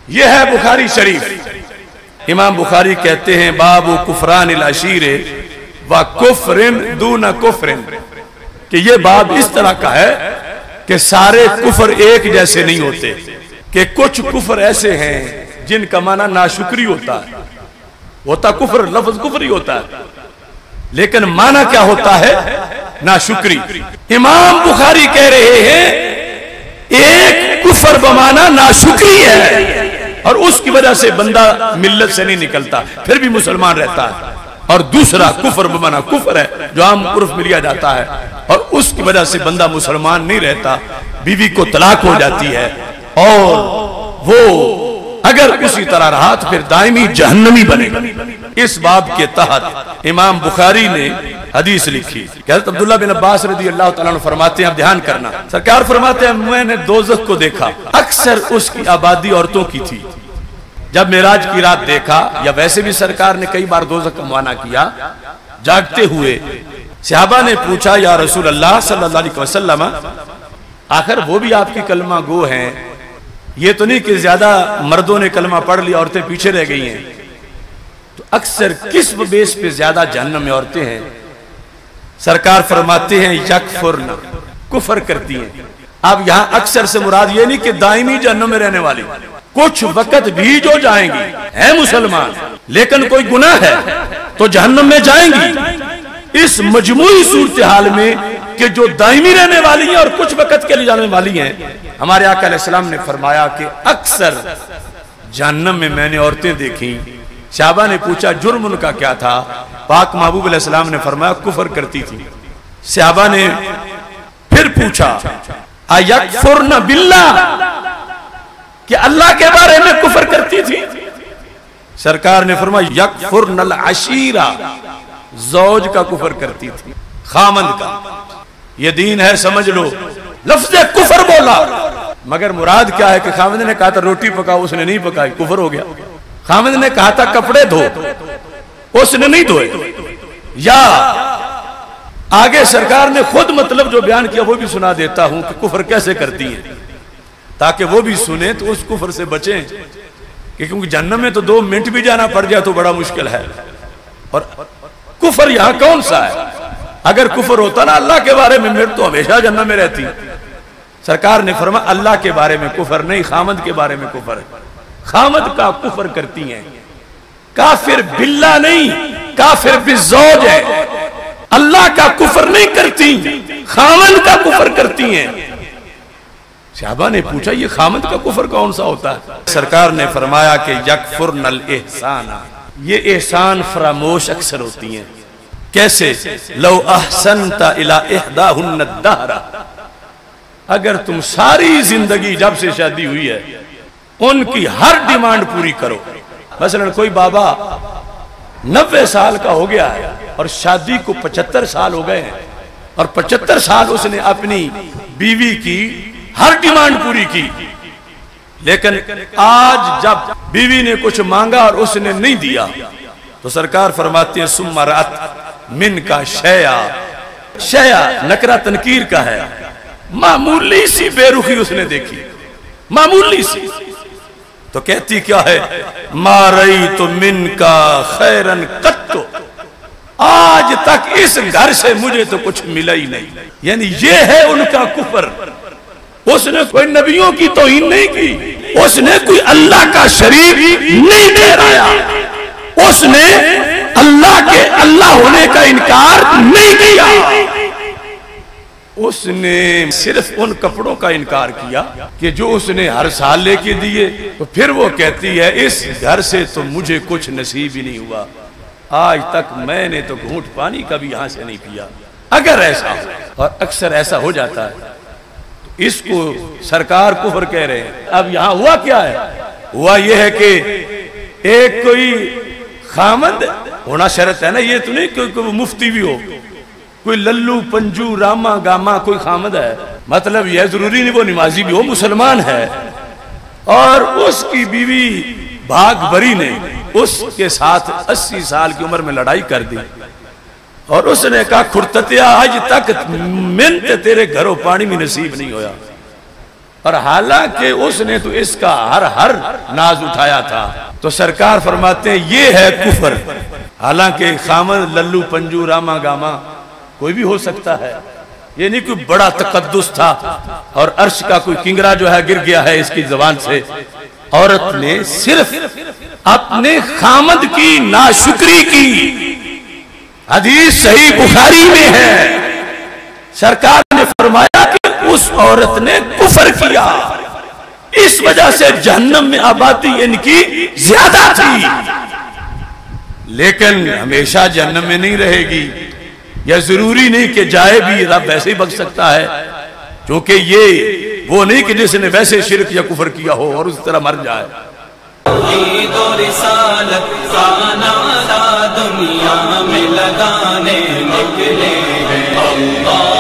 یہ ہے بخاری شریف. امام بخاری کہتے ہیں باب کفران العشیر و کفرن دون کفرن، کہ یہ باب اس طرح کا ہے کہ سارے کفر ایک جیسے نہیں ہوتے، کہ کچھ کفر ایسے ہیں جن کا معنی ناشکری ہوتا ہے. ہوتا کفر، لفظ کفر ہی ہوتا ہے، لیکن معنی کیا ہوتا ہے؟ ناشکری. امام بخاری کہہ رہے ہیں ایک کفر بمانا ناشکری ہے، اور اس کی وجہ سے بندہ ملت سے نہیں نکلتا، پھر بھی مسلمان رہتا ہے. اور دوسرا کفر بمانا کفر ہے جو عام عرف میں لیا جاتا ہے، اور اس کی وجہ سے بندہ مسلمان نہیں رہتا، بیوی کو طلاق ہو جاتی ہے، اور وہ اگر اسی طرح رہا تو پھر دائمی جہنمی بنے گا. اس باب کے تحت امام بخاری نے حدیث لکھی کہ حضرت عبداللہ بن عباس رضی اللہ تعالیٰ عنہ فرماتے ہیں، اب دھیان کرنا، سرکار فرماتے ہیں میں نے دوزخ کو دیکھا، اکثر اس کی آبادی عورتوں کی تھی. جب معراج کی رات دیکھا، یا ویسے بھی سرکار نے کئی بار دوزخ کا معائنہ کیا جاگتے ہوئے، صحابہ نے پوچھا یا رسول اللہ صلی اللہ علیہ وسلم آخر وہ بھی آپ کی کلمہ گو ہیں، یہ تو نہیں کہ زیادہ مردوں نے کلمہ پڑھ لیا عورتیں پیچھے رہ گئی ہیں، تو اکثر کس بیس پہ زیادہ جہنم میں عورتیں ہیں؟ سرکار فرماتے ہیں یکفرن، کفر کرتی ہیں. اب یہاں اکثر سے مراد یہ نہیں کہ دائمی جہنم میں رہنے والی، کچھ وقت بھی جو جائیں گی ہیں مسلمان لیکن کوئی گناہ ہے تو جہنم میں جائیں گی. اس مجموعی صورتحال میں کہ جو دائمی رہنے والی ہیں اور کچھ وقت کے لیے جانے والی ہیں، ہمارے آقا علیہ السلام نے فرمایا کہ اکثر جہنم میں نے عورتیں دیکھیں. صحابہ نے پوچھا جرم ان کا کیا تھا؟ پاک محبوب علیہ السلام نے فرمایا کفر کرتی تھی. صحابہ نے پھر پوچھا ایکفرن باللہ، کہ اللہ کے بارے میں کفر کرتی تھی؟ سرکار نے فرمایا یکفرن العشیرہ، زوج کا کفر کرتی تھی، خامند کا. یہ دین ہے سمجھ لو. لفظ کفر بولا مگر مراد کیا ہے کہ خامند نے کہا تھا روٹی پکاؤ، اس نے نہیں پکائی، کفر ہو گیا. خامند نے کہا تھا کپڑے دھو، اس نے نہیں دھوئے. یا آگے سرکار نے خود مطلب جو بیان کیا وہ بھی سنا دیتا ہوں کہ کفر کیسے کرتی ہیں، تاکہ وہ بھی سنیں تو اس کفر سے بچیں، کیونکہ جہنم میں تو 2 منٹ بھی جانا پڑ جائے تو بڑا مشکل ہے. اور کفر یہاں کون سا ہے؟ اگر کفر ہوتا نا اللہ کے بارے میں میرے تو ہمیشہ جہنم میں رہتی. سرکار نے فرمایا اللہ کے بارے میں کفر نہیں، خامد کے بارے میں کفر ہے. خامد کا کفر کرتی ہیں، کافر باللہ نہیں، کافر بالزوج ہے. اللہ کا کفر نہیں کرتی، خامد کا کفر کرتی ہیں. صحابہ نے پوچھا یہ خامد کا کفر کون سا ہوتا ہے؟ سرکار نے فرمایا کہ یکفرن الاحسان، یہ احسان فراموش اکثر ہوتی ہیں. کیسے؟ لو احسنت الی احداہن الدہر، اگر تم ساری زندگی جب سے شادی ہوئی ہے ان کی ہر ڈیمانڈ پوری کرو. مثلا کوئی بابا 90 سال کا ہو گیا ہے اور شادی کو 75 سال ہو گئے ہیں، اور 75 سال اس نے اپنی بیوی کی ہر ڈیمانڈ پوری کی، لیکن آج جب بیوی نے کچھ مانگا اور اس نے نہیں دیا تو سرکار فرماتے ہیں ثم رأت من کا شیعہ نکرہ تنکیر کا ہے، معمولی سی بے رخی اس نے دیکھی، معمولی سی، تو کہتی کیا ہے؟ ما رأیت من کا خیرن قط، آج تک اس گھر سے مجھے تو کچھ ملا ہی نہیں. یعنی یہ ہے ان کا کفر. اس نے کوئی نبیوں کی توہین نہیں کی، اس نے کوئی اللہ کا شریک نہیں ٹھہرایا، اس نے اللہ کے اللہ ہونے کا انکار نہیں کیا، اس نے صرف ان کپڑوں کا انکار کیا کہ جو اس نے ہر سال لے کے دیے. تو پھر وہ کہتی ہے اس گھر سے تو مجھے کچھ نصیب ہی نہیں ہوا، آج تک میں نے تو گھونٹ پانی کا بھی یہاں سے نہیں پیا. اگر ایسا ہو، اور اکثر ایسا ہو جاتا ہے، اس کو سرکار کفر کہہ رہے ہیں. اب یہاں ہوا کیا ہے؟ ہوا یہ ہے کہ ایک کوئی خامد ہونا شرط ہے نا، یہ تو نہیں کہ وہ مفتی بھی ہو، کوئی للو پنجو راما گاما کوئی خامد ہے، مطلب یہ ضروری نہیں وہ نمازی بھی ہو، مسلمان ہے، اور اس کی بیوی بھاگ بری نے اس کے ساتھ 80 سال کی عمر میں لڑائی کر دی، اور اس نے کہا کھرتتیا آج تک منت تیرے گھروں پانی میں نصیب نہیں ہویا. اور حالانکہ اس نے تو اس کا ہر ناز اٹھایا تھا. تو سرکار فرماتے ہیں یہ ہے کفر. حالانکہ خامن للو پنجو راما گاما کوئی بھی ہو سکتا ہے، یہ نہیں کوئی بڑا تقدس تھا اور عرش کا کوئی کنگرا جو ہے گر گیا ہے اس کی زبان سے. عورت نے صرف اپنے خامد کی ناشکری کی. حدیث صحیح بخاری میں ہے، سرکار نے فرمایا کہ اس عورت نے کفر کیا، اس وجہ سے جہنم میں آبادی ان کی زیادہ تھی. لیکن ہمیشہ جہنم میں نہیں رہے گی، یا ضروری نہیں کہ جائے بھی، رب ویسے ہی بخش سکتا ہے، کیونکہ یہ وہ نہیں کہ جس نے ویسے شرک یا کفر کیا ہو اور اس طرح مر جائے. توحید و رسالت کا نعرہ دنیا میں لگانے نکلے ہیں. اللہ